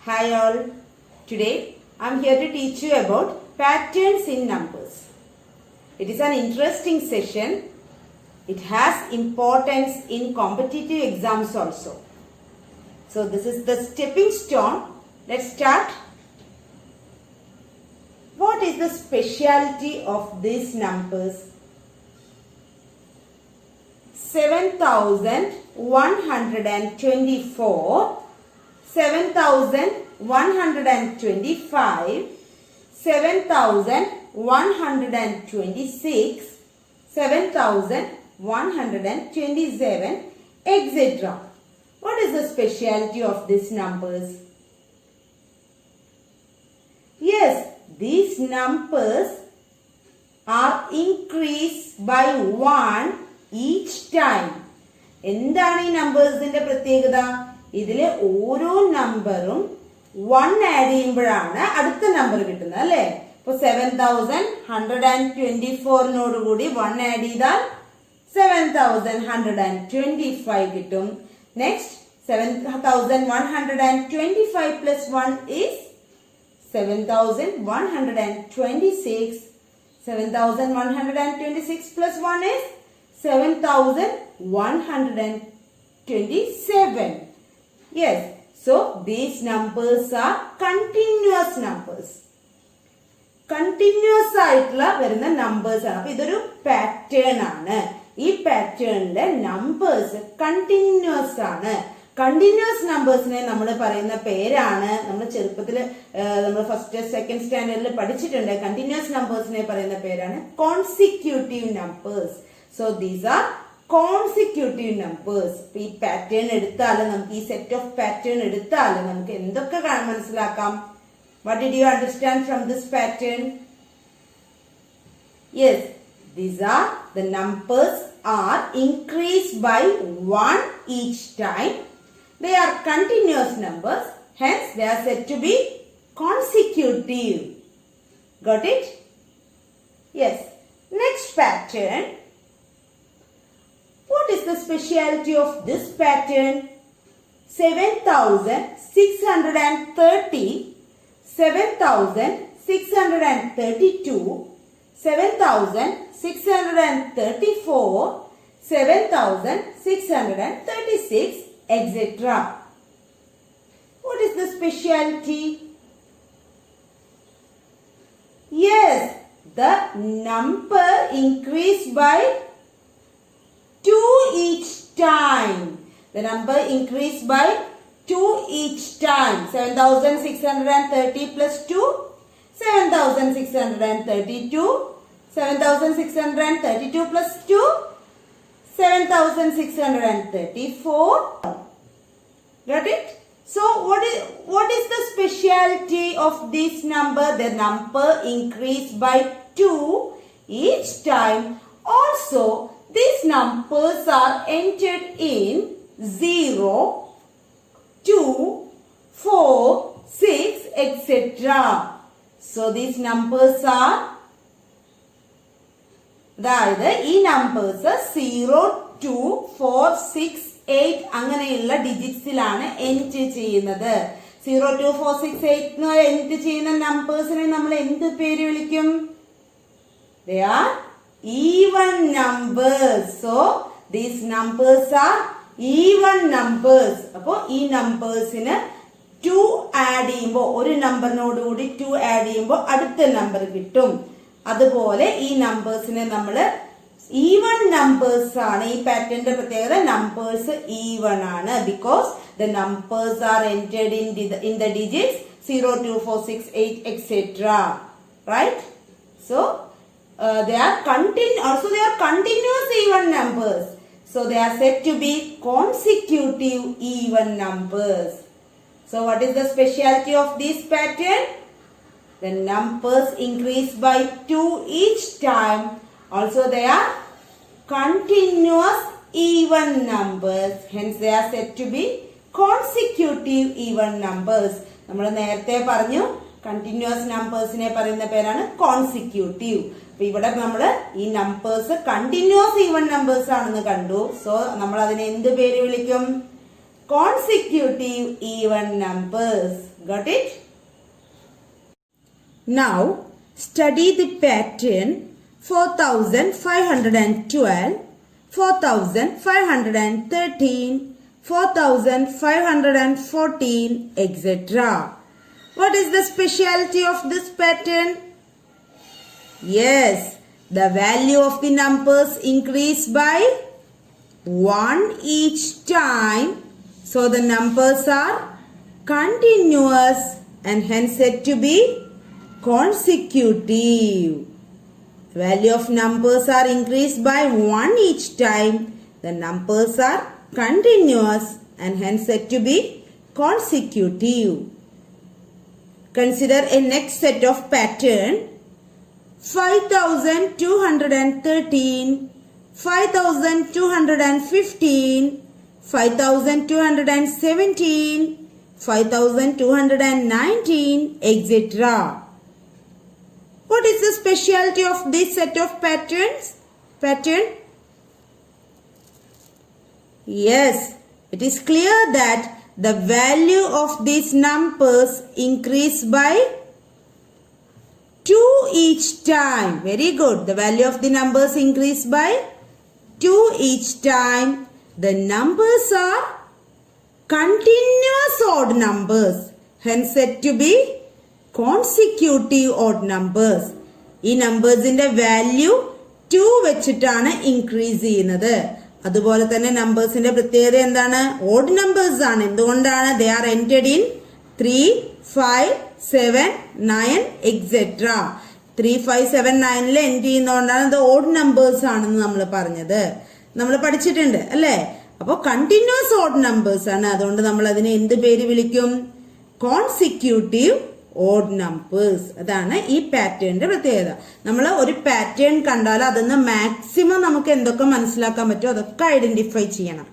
Hi all. Today I am here to teach you about patterns in numbers. It is an interesting session. It has importance in competitive exams also. So this is the stepping stone. Let's start. What is the speciality of these numbers? 7,124, 7,125, 7,126, 7,127, etc. What is the speciality of these numbers? Yes, these numbers are increased by 1 each time. എന്താണ് ഈ നമ്പേഴ്സിന്റെ പ്രത്യേകത? ഇതിലെ ഓരോ നമ്പറും 1 add ചെയ്യുമ്പോഴാണ് അടുത്ത number കിട്ടുന്നത് അല്ലേ? ഇപ്പൊ 7,124 കൂടി 1 ആഡ് ചെയ്താൽ 7,125 കിട്ടും. Next 7,125 plus 1 is 7,126. 7,126 plus 1 is 7,127. Yes, so these numbers are continuous numbers. Continuous ആയിട്ടുള്ള വരുന്ന numbers ആണ്. അപ്പോൾ ഇതൊരു പാറ്റേൺ ആണ്. ഈ പാറ്റേണിലെ നമ്പേഴ്സ് കണ്ടിന്യൂസ് ആണ്. കണ്ടിന്യൂസ് നമ്പേഴ്സിനെ നമ്മൾ പറയുന്ന പേരാണ്, നമ്മൾ ചെറുപ്പത്തിൽ നമ്മൾ ഫസ്റ്റ് സെക്കൻഡ് സ്റ്റാൻഡേർഡിൽ പഠിച്ചിട്ടുണ്ട്. കണ്ടിന്യൂസ് നമ്പേഴ്സിനെ പറയുന്ന പേരാണ് consecutive numbers. So these are consecutive numbers. ഈ പാറ്റേൺ എടുത്താൽ നമുക്ക് ഈ സെറ്റ് ഓഫ് പാറ്റേൺ എടുത്താൽ നമുക്ക് എന്തൊക്കെ മനസ്സിലാക്കാം? What did you understand from this pattern? Yes, these are the numbers are increased by 1 each time. They are continuous numbers, hence they are said to be consecutive. Got it? Yes. Next pattern. What is the speciality of this pattern? 7,630, 7,632, 7,634, 7,636, etc. What is the speciality? Yes, the number increased by 2 each time. The number increased by 2 each time. 7,630 plus 2, 7,632. 7,632 plus 2, 7,634. Got it? So what is the speciality of this number? The number increased by 2 each time. Also, these numbers are entered in 0, 2, 4, 6, etc. So these numbers are, അതായത് ഈ numbers 0, 2, 4, 6, 8 അങ്ങനെയുള്ള ഡിജിറ്റ്സിലാണ് entry ചെയ്യുന്നത്. 0, 2, 4, 6, 8 എന്ന് entry ചെയ്യുന്ന നമ്പേഴ്സിനെ നമ്മൾ എന്ത് പേര് വിളിക്കും? They are even numbers. So these numbers are even numbers. അപ്പോൾ ഈ നമ്പേഴ്സിന് 2 ആഡ് ചെയ്യുമ്പോൾ, ഒരു നമ്പറിനോട് കൂടി 2 ആഡ് ചെയ്യുമ്പോൾ അടുത്ത നമ്പർ കിട്ടും. അതുപോലെ ഈ നമ്പേഴ്സിനെ നമ്മൾ ഈവൺ നമ്പേഴ്സ് ആണ്. ഈ പാറ്റേണിന്റെ പ്രത്യേകത നമ്പേഴ്സ് ഈവൺ ആണ്. Because the numbers are entered in the digits 0, 2, 4, 6, 8, etc. Right? So they are continuous even numbers. So they are said to be consecutive even numbers. So what is the speciality of this pattern? The numbers increase by 2 each time. Also they are continuous even numbers. Hence they are said to be consecutive even numbers. നമ്മൾ നേരത്തെ പറഞ്ഞു continuous numbers-നെ പറയുന്ന പേരാണ് consecutive. അപ്പോൾ ഇവിടെ നമ്മൾ ഈ numbers continuous even numbers ആണെന്ന് കണ്ടു. സോ നമ്മൾ അതിനെ എന്ത് പേര് വിളിക്കും? Consecutive even numbers. Got it? Now study the pattern 4512, 4513, 4514, etc. What is the specialty of this pattern? Yes, the value of the numbers increase by 1 each time. So the numbers are continuous and hence said to be consecutive. Value of numbers are increased by 1 each time. The numbers are continuous and hence said to be consecutive. Consider a next set of pattern 5213, 5215, 5217, 5219, etc. What is the specialty of this set of pattern? Yes, it is clear that the value of these numbers increase by 2 each time. Very good. The value of the numbers increase by 2 each time. The numbers are continuous odd numbers, hence said to be consecutive odd numbers. ഈ നമ്പേഴ്സിന്റെ value 2 വെച്ചിട്ടാണ് increase ചെയ്യുന്നത്. അതുപോലെ തന്നെ നമ്പേഴ്സിന്റെ പ്രത്യേകത എന്താണ്? Odd numbers ആണ്. എന്തുകൊണ്ടാണ്? They are entered in 3, 5, 7, 9, etc. 3, 5, 7, 9 enter ചെയ്യുന്നതുകൊണ്ടാണ് ഇത് ഓഡ് നമ്പേഴ്സ് ആണെന്ന് നമ്മൾ പറഞ്ഞത്. നമ്മൾ പഠിച്ചിട്ടുണ്ട് അല്ലേ? അപ്പോൾ കണ്ടിന്യൂസ് ഓഡ് നമ്പേഴ്സ് ആണ്. അതുകൊണ്ട് നമ്മൾ അതിനെ എന്ത് പേര് വിളിക്കും? Consecutive odd numbers. അതാണ് ഈ പാറ്റേണിന്റെ പ്രത്യേകത. നമ്മൾ ഒരു പാറ്റേൺ കണ്ടാൽ അതിന്ന് മാക്സിമം നമുക്ക് എന്തൊക്കെ മനസ്സിലാക്കാൻ പറ്റുമോ അതൊക്കെ ഐഡന്റിഫൈ ചെയ്യണം.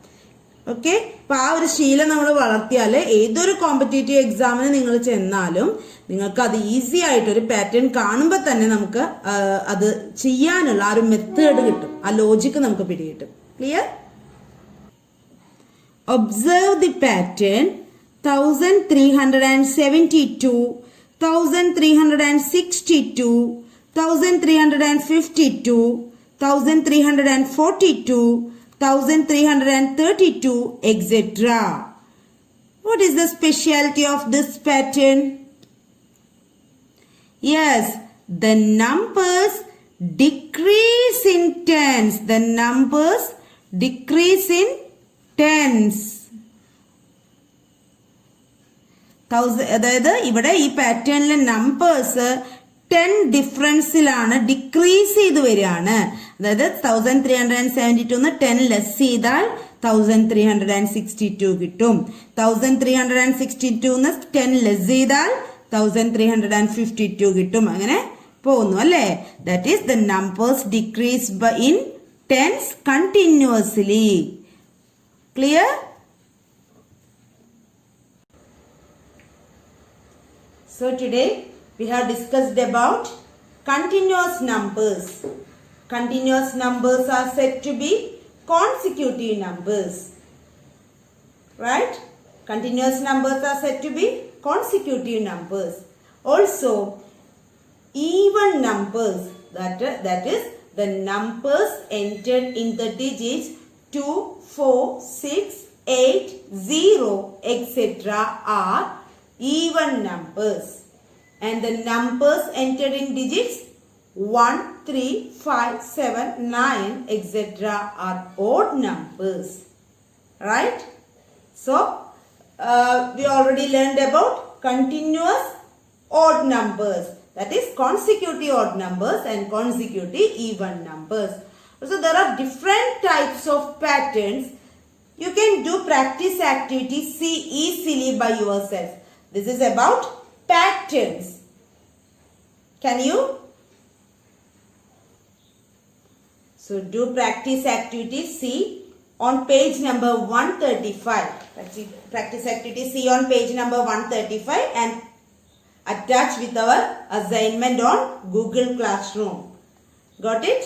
ഓക്കെ, അപ്പൊ ആ ഒരു ശീലം നമ്മൾ വളർത്തിയാൽ ഏതൊരു കോമ്പറ്റേറ്റീവ് എക്സാമിന് നിങ്ങൾ ചെന്നാലും നിങ്ങൾക്ക് അത് ഈസി ആയിട്ട് ഒരു പാറ്റേൺ കാണുമ്പോൾ തന്നെ നമുക്ക് അത് ചെയ്യാനുള്ള ആ ഒരു മെത്തേഡ് കിട്ടും, ആ ലോജിക്ക് നമുക്ക് പിടികിട്ടും. Clear? Observe the pattern 1372, 1362, 1352, 1342, 1332, etc. What is the specialty of this pattern? Yes, the numbers decrease in tens. The numbers decrease in tens. അതായത് ഇവിടെ ഈ പാറ്റേണിലെ നമ്പേഴ്സ് 10 ഡിഫറൻസിലാണ് ഡിക്രീസ് ചെയ്ത് വരികയാണ്. അതായത് 1372 10 ലെസ് ചെയ്താൽ 1362 കിട്ടും. 1362 10 ലെസ് ചെയ്താൽ 1352 കിട്ടും. അങ്ങനെ പോകുന്നു അല്ലേ? That is the numbers decrease in tens continuously. Clear? So today we have discussed about continuous numbers. Continuous numbers are said to be consecutive numbers. Right? Continuous numbers are said to be consecutive numbers. Also, even numbers, that is the numbers entered in the digits 2, 4, 6, 8, 0, etc. are even numbers, and the numbers entered in digits 1, 3, 5, 7, 9, etc. are odd numbers. Right? So we already learned about continuous odd numbers, that is consecutive odd numbers and consecutive even numbers. So there are different types of patterns. You can do practice activities, see easily by yourself. This is about patterns. Can you? So do practice activities, see on page number 135. Practice activity C on page number 135 and attach with our assignment on Google Classroom. Got it?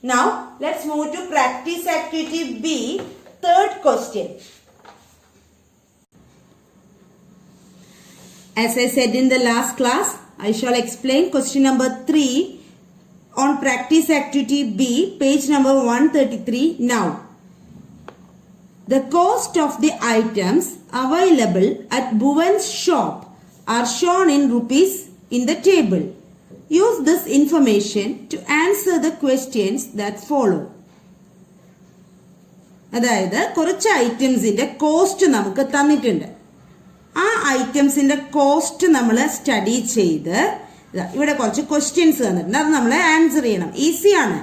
Now let's move to practice activity B, third question. As I said in the last class, I shall explain question number 3 on practice activity B, page number 133 now. The cost of the items available at Bhuvan's shop are shown in rupees in the table. Use this information to answer the questions that follow. അതായത് കുറച്ച് ഐറ്റംസിന്റെ cost നമുക്ക് തന്നിട്ടുണ്ട്. ആ ഐറ്റംസിന്റെ cost നമ്മൾ study ചെയ്ത് ഇവിടെ കുറച്ച് questions തന്നിട്ടുണ്ട്. അത് നമ്മൾ ആൻസർ ചെയ്യണം. ഈസിയാണ്.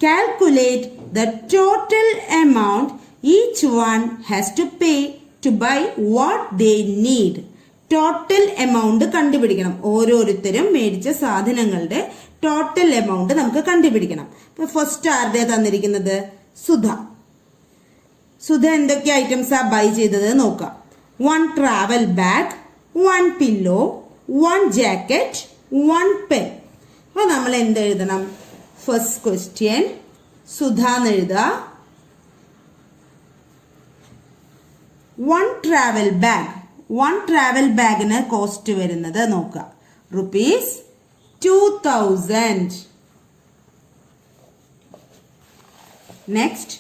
Calculate the total amount each one has to pay to buy what they need. Total amount കണ്ടുപിടിക്കണം. ഓരോരുത്തരും മേടിച്ച സാധനങ്ങളുടെ ടോട്ടൽ എമൗണ്ട് നമുക്ക് കണ്ടുപിടിക്കണം. ഫസ്റ്റ് ആരുടെ തന്നിരിക്കുന്നത്? സുധ. സുധ എന്തൊക്കെ ഐറ്റംസാ ബൈ ചെയ്തത് നോക്കാം. 1 travel bag, 1 pillow, 1 jacket, 1 pen. അപ്പോൾ നമ്മൾ എന്ത് എഴുതണം? ഫസ്റ്റ് ക്വസ്റ്റ്യൻ സുധ എന്ന് എഴുതുക. 1 travel bag. 1 travel ബാഗിന് കോസ്റ്റ് വരുന്നത് നോക്കുക. ₹2000. Next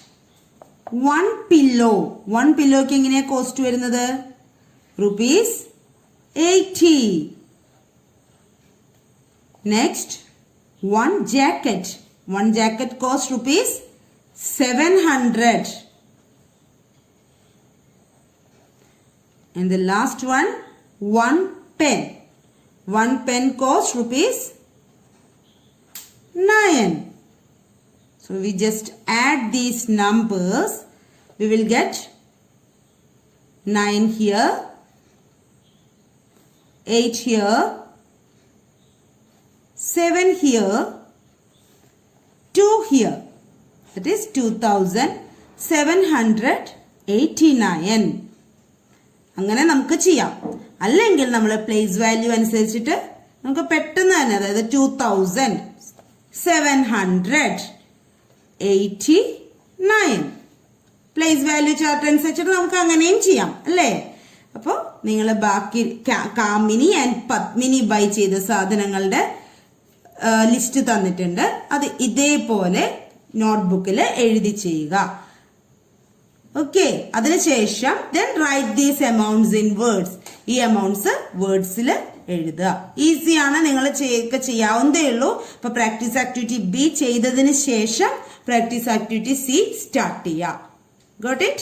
1 pillow. 1 പില്ലോക്ക് എങ്ങനെയാ കോസ്റ്റ് വരുന്നത്? ₹80. Next 1 jacket. 1 jacket cost ₹700. And the last one, 1 pen. 1 pen cost ₹9. So we just add these numbers. We will get 9 here, 8 here, 7 here, 2 here. That is 2789. അങ്ങനെ നമുക്ക് ചെയ്യാം. അല്ലെങ്കിൽ നമ്മൾ place value അനുസരിച്ചിട്ട് നമുക്ക് പെട്ടെന്ന് തന്നെ, അതായത് 2789 പ്ലേസ് വാല്യൂ ചാർട്ട് അനുസരിച്ചിട്ട് നമുക്ക് അങ്ങനെയും ചെയ്യാം അല്ലേ? അപ്പോൾ നിങ്ങൾ ബാക്കി കാമിനി ആൻഡ് പത്മിനി ബൈ ചെയ്ത സാധനങ്ങളുടെ ലിസ്റ്റ് തന്നിട്ടുണ്ട്. അത് ഇതേപോലെ നോട്ട്ബുക്കിൽ എഴുതി ചെയ്യുക. ഓക്കെ, അതിനുശേഷം then write these amounts in words. ഈ അമൗണ്ട്സ് വേർഡ്സിൽ എഴുതുക. ഈസിയാണ്, നിങ്ങൾ ചെയ്യാവുന്നതേ ഉള്ളൂ. ഇപ്പൊ പ്രാക്ടീസ് ആക്ടിവിറ്റി ബി ചെയ്തതിന് ശേഷം പ്രാക്ടീസ് ആക്ടിവിറ്റി സി സ്റ്റാർട്ട് ചെയ്യാം. Got it?